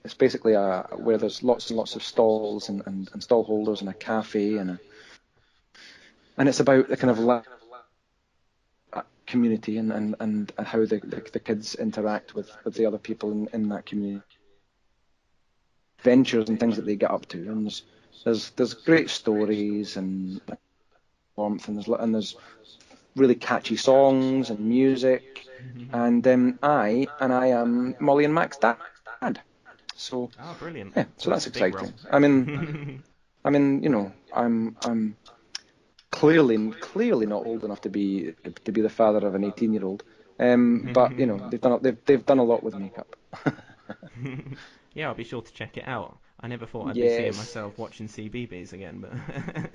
It's basically where there's lots and lots of stalls and stall holders and a cafe and it's about the kind of community and how the kids interact with the other people in that community, ventures and things that they get up to, and there's great stories and warmth, and there's really catchy songs and music, and I am Molly and Mac's dad, so Oh, brilliant! yeah, So so that's that's a big role. exciting. I'm clearly not old enough to be the father of an 18-year-old. But they've done a lot with makeup. Yeah, I'll be sure to check it out. I never thought I'd be seeing Yes. myself watching CBeebies again, but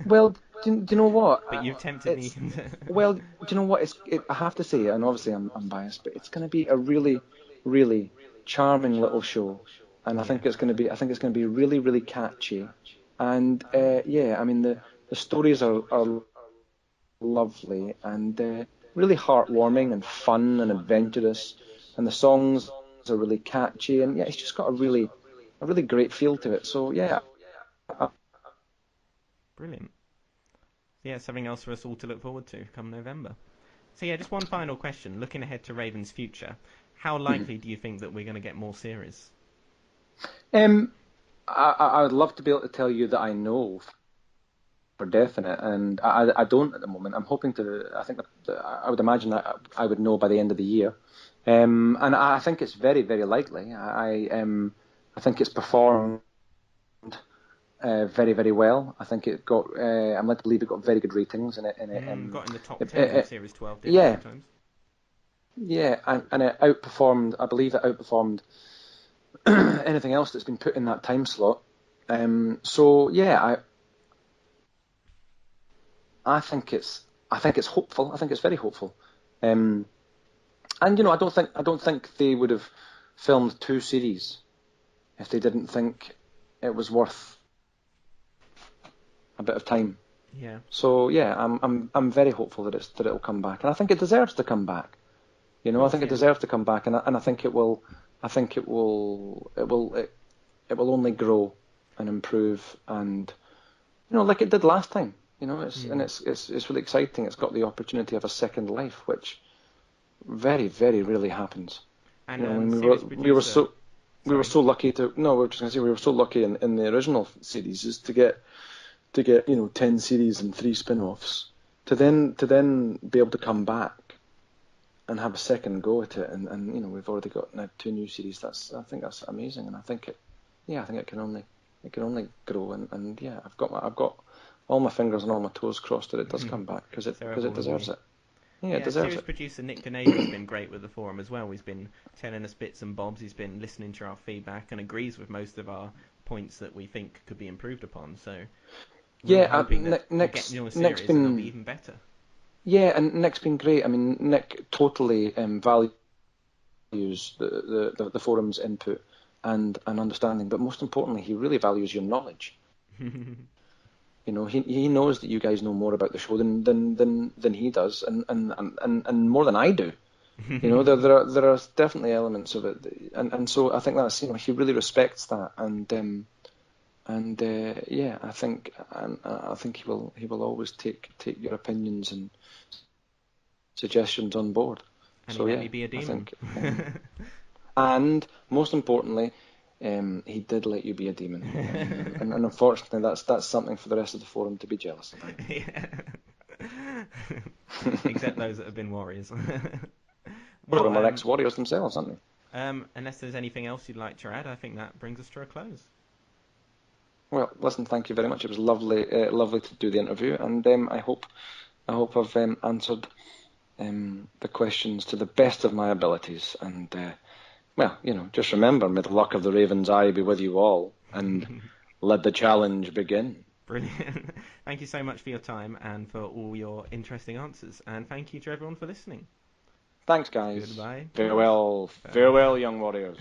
Well, do you know what? but you've tempted me. It's well, do you know what? I have to say, and obviously I'm biased, but it's going to be a really, really charming little show, and Yeah. I think it's going to be really, really catchy, and yeah, I mean the stories are lovely, and really heartwarming and fun and adventurous, and the songs are really catchy, and yeah, it's just got a really great feel to it. So yeah, Brilliant. Yeah, something else for us all to look forward to come November. So yeah, just one final question. Looking ahead to Raven's future, how likely do you think that we're going to get more series? um, I would love to be able to tell you that I know for definite, and I don't at the moment. I'm hoping to. I think that I would imagine that I would know by the end of the year, and I think it's very, very likely. I think it's performed very, very well. I think it got. I'm led to believe it got very good ratings, and Got in the top 10. Series 12 did a yeah, few times. yeah, and it outperformed. I believe it outperformed anything else that's been put in that time slot. So yeah, I think it's hopeful. I think it's very hopeful. And I don't think they would have filmed two series if they didn't think it was worth a bit of time. Yeah. So yeah, I'm very hopeful that it'll come back, and I think it deserves to come back. Of I course, think it yeah. deserves to come back, and I think it will. I think it will only grow and improve, and like it did last time. It's really exciting. It's got the opportunity of a second life, which very, very rarely happens. And I mean, series producer. we were Sorry. so lucky to no, we were just going to say we were so lucky in the original series is to get 10 series and 3 spin-offs to then be able to come back and have a second go at it, and we've already got now 2 new series. I think that's amazing, and I think it can only grow, and yeah, I've got all my fingers and all my toes crossed that it does come back because So have it all of deserves we. it. Yeah, it Yeah, deserves series it. producer Nick Donady's been great with the forum as well. He's been telling us bits and bobs. He's been listening to our feedback and agrees with most of our points that we think could be improved upon. So we're all Yeah, hoping that we get Nick's your Nick's series and they'll be been even better. yeah, and Nick's been great. I mean, Nick totally values the forum's input and understanding, but most importantly, he really values your knowledge. He knows that you guys know more about the show than he does, and more than I do. There are definitely elements of it, and so I think that's he really respects that, and yeah, I think he will always take your opinions and suggestions on board. And he So let yeah, me be a I demon. think, and most importantly, he did let you be a demon, and unfortunately, that's something for the rest of the forum to be jealous about. Except those that have been warriors. Well, Well, them are ex-warriors themselves, aren't they? unless there's anything else you'd like to add, I think that brings us to a close. Well, listen, thank you very much. It was lovely to do the interview, and I hope I've answered the questions to the best of my abilities. And well, just remember, may the luck of the Raven's eye be with you all, and let the challenge begin. Brilliant. Thank you so much for your time and for all your interesting answers. And thank you to everyone for listening. Thanks, guys. Goodbye. Farewell, Bye. farewell, young warriors.